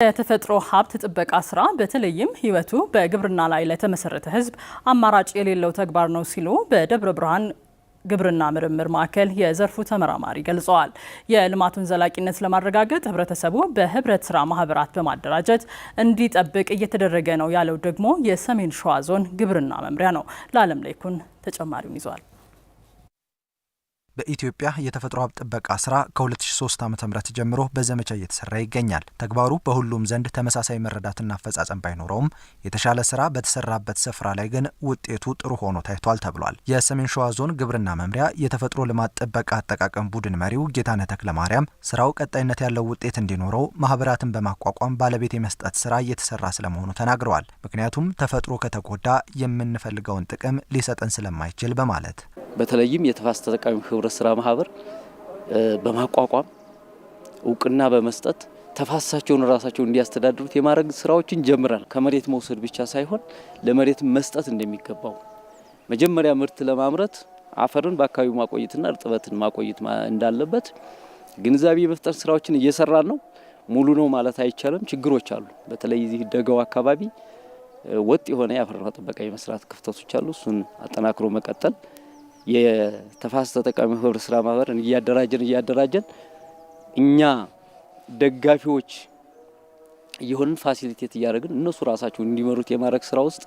የተፈጥሮ ሀብት ጥበቃ ስራ በተለይም ህይወቱ በግብርና ላይ ለተመሰረተ ህዝብ አማራጭ የሌለው ተግባር ነው ሲሉ በደብረ ብርሃን ግብርና ምርምር ማዕከል የዘርፉ ተመራማሪ ገልጸዋል። የልማቱን ዘላቂነት ለማረጋገጥ ህብረተሰቡ በህብረት ስራ ማህበራት በማደራጀት እንዲጠብቅ እየተደረገ ነው ያለው ደግሞ የሰሜን ሸዋ ዞን ግብርና መምሪያ ነው። ለዓለም ላይኩን ተጨማሪውን ይዟል። በኢትዮጵያ የተፈጥሮ ሀብት ጥበቃ ስራ ከ2003 ዓ.ም ጀምሮ በዘመቻ እየተሰራ ይገኛል። ተግባሩ በሁሉም ዘንድ ተመሳሳይ መረዳትና አፈጻጸም ባይኖረውም የተሻለ ስራ በተሰራበት ስፍራ ላይ ግን ውጤቱ ጥሩ ሆኖ ታይቷል ተብሏል። የሰሜን ሸዋ ዞን ግብርና መምሪያ የተፈጥሮ ልማት ጥበቃ አጠቃቀም ቡድን መሪው ጌታነህ ተክለማርያም ስራው ቀጣይነት ያለው ውጤት እንዲኖረው ማህበራትን በማቋቋም ባለቤት የመስጠት ስራ እየተሰራ ስለመሆኑ ተናግረዋል። ምክንያቱም ተፈጥሮ ከተጎዳ የምንፈልገውን ጥቅም ሊሰጠን ስለማይችል በማለት በተለይም የተፋሰስ ተጠቃሚ ህብረት ስራ ማህበር በማቋቋም እውቅና በመስጠት ተፋሰሳቸውን ራሳቸው እንዲያስተዳድሩት የማድረግ ስራዎችን ጀምረናል። ከመሬት መውሰድ ብቻ ሳይሆን ለመሬት መስጠት እንደሚገባው መጀመሪያ ምርት ለማምረት አፈርን በአካባቢው ማቆየትና እርጥበትን ማቆየት እንዳለበት ግንዛቤ የመፍጠር ስራዎችን እየሰራን ነው። ሙሉ ነው ማለት አይቻልም። ችግሮች አሉ። በተለይ እዚህ ደጋው አካባቢ ወጥ የሆነ የአፈር ጥበቃ የመስራት ክፍተቶች አሉ። እሱን አጠናክሮ መቀጠል የተፋሰስ ተጠቃሚ ህብረት ስራ ማህበርን እያደራጀን እኛ ደጋፊዎች የሆነን ፋሲሊቴት እያደረግን እነሱ ራሳቸው እንዲመሩት የማድረግ ስራ ውስጥ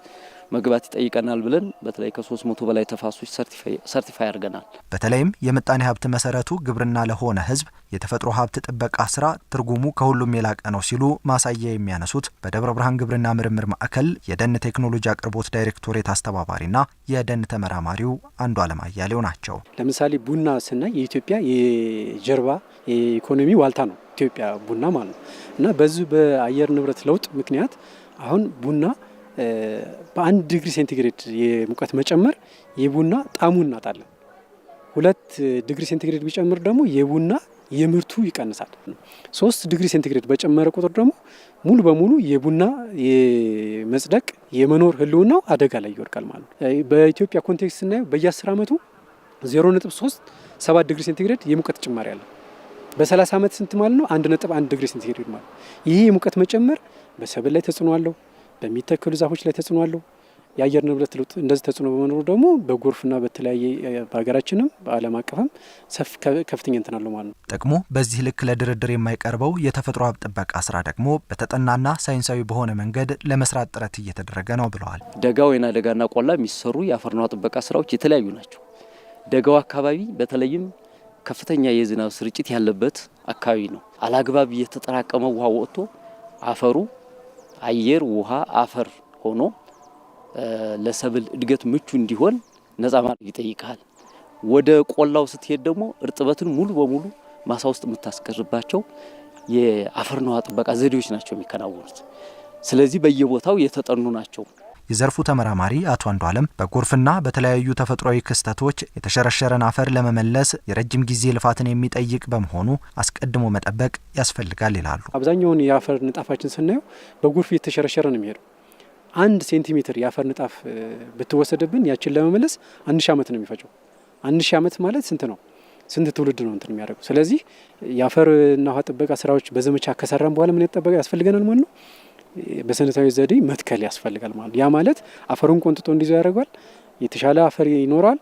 መግባት ይጠይቀናል ብለን በተለይ ከ300 በላይ ተፋሰሶች ሰርቲፋይ አድርገናል። በተለይም የምጣኔ ሀብት መሰረቱ ግብርና ለሆነ ህዝብ የተፈጥሮ ሀብት ጥበቃ ስራ ትርጉሙ ከሁሉም የላቀ ነው ሲሉ ማሳያ የሚያነሱት በደብረ ብርሃን ግብርና ምርምር ማዕከል የደን ቴክኖሎጂ አቅርቦት ዳይሬክቶሬት አስተባባሪና የደን ተመራማሪው አንዱዓለም አያሌው ናቸው። ለምሳሌ ቡና ስናይ የኢትዮጵያ የጀርባ የኢኮኖሚ ዋልታ ነው ኢትዮጵያ ቡና ማለት ነው እና በዚህ በአየር ንብረት ለውጥ ምክንያት አሁን ቡና በ1 ዲግሪ ሴንቲግሬድ የሙቀት መጨመር የቡና ጣዕሙን እናጣለን። 2 ዲግሪ ሴንቲግሬድ ቢጨምር ደግሞ የቡና የምርቱ ይቀንሳል። 3 ዲግሪ ሴንቲግሬድ በጨመረ ቁጥር ደግሞ ሙሉ በሙሉ የቡና የመጽደቅ የመኖር ህልውናው አደጋ ላይ ይወድቃል ማለት ነው። በኢትዮጵያ ኮንቴክስት ስናየው በየ10 ዓመቱ 0.37 ዲግሪ ሴንቲግሬድ የሙቀት ጭማሪ አለ። በ30 ዓመት ስንት ማለት ነው? 1.1 ዲግሪ ሴንቲግሬድ ማለት። ይሄ የሙቀት መጨመር በሰብል ላይ ተጽዕኖ አለው፣ በሚተከሉ ዛፎች ላይ ተጽዕኖ አለው። የአየር ንብረት ለውጥ እንደዚህ ተጽዕኖ በመኖሩ ደግሞ በጎርፍና በተለያየ በሀገራችንም በዓለም አቀፍም ከፍተኛ እንትን አለው ማለት ነው። ጥቅሙ በዚህ ልክ ለድርድር የማይቀርበው የተፈጥሮ ሀብት ጥበቃ ስራ ደግሞ በተጠናና ሳይንሳዊ በሆነ መንገድ ለመስራት ጥረት እየተደረገ ነው ብለዋል። ደጋው ወይና ደጋና ቆላ የሚሰሩ የአፈር ውሃ ጥበቃ ስራዎች የተለያዩ ናቸው። ደጋው አካባቢ በተለይም ከፍተኛ የዝናብ ስርጭት ያለበት አካባቢ ነው። አላግባብ እየተጠራቀመ ውሃ ወጥቶ አፈሩ አየር ውሃ አፈር ሆኖ ለሰብል እድገት ምቹ እንዲሆን ነፃ ማድረግ ይጠይቃል። ወደ ቆላው ስትሄድ ደግሞ እርጥበትን ሙሉ በሙሉ ማሳ ውስጥ የምታስቀርባቸው የአፈር ውሃ ጥበቃ ዘዴዎች ናቸው የሚከናወኑት። ስለዚህ በየቦታው የተጠኑ ናቸው። የዘርፉ ተመራማሪ አቶ አንዱዓለም በጎርፍና በተለያዩ ተፈጥሯዊ ክስተቶች የተሸረሸረን አፈር ለመመለስ የረጅም ጊዜ ልፋትን የሚጠይቅ በመሆኑ አስቀድሞ መጠበቅ ያስፈልጋል ይላሉ። አብዛኛውን የአፈር ንጣፋችን ስናየው በጎርፍ እየተሸረሸረ ነው የሚሄደው። 1 ሴንቲሜትር የአፈር ንጣፍ ብትወሰድብን ያችን ለመመለስ 1000 ዓመት ነው የሚፈጀው። 1000 ዓመት ማለት ስንት ነው? ስንት ትውልድ ነው እንትን የሚያደርገው? ስለዚህ የአፈርና ውሃ ጥበቃ ስራዎች በዘመቻ ከሰራን በኋላ ምን ይጠበቃል ያስፈልገናል ማለት ነው። በሰነታዊ ዘዴ መትከል ያስፈልጋል ማለት። ያ ማለት አፈሩን ቆንጥጦ እንዲይዘው ያደርጋል። የተሻለ አፈር ይኖራል።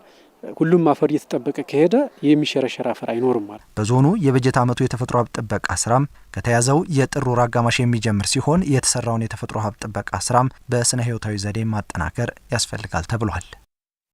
ሁሉም አፈር እየተጠበቀ ከሄደ የሚሸረሸር አፈር አይኖርም ማለት። በዞኑ የበጀት ዓመቱ የተፈጥሮ ሀብት ጥበቃ ስራም ከተያዘው የጥር ወር አጋማሽ የሚጀምር ሲሆን የተሰራውን የተፈጥሮ ሀብት ጥበቃ ስራም በስነ ህይወታዊ ዘዴ ማጠናከር ያስፈልጋል ተብሏል።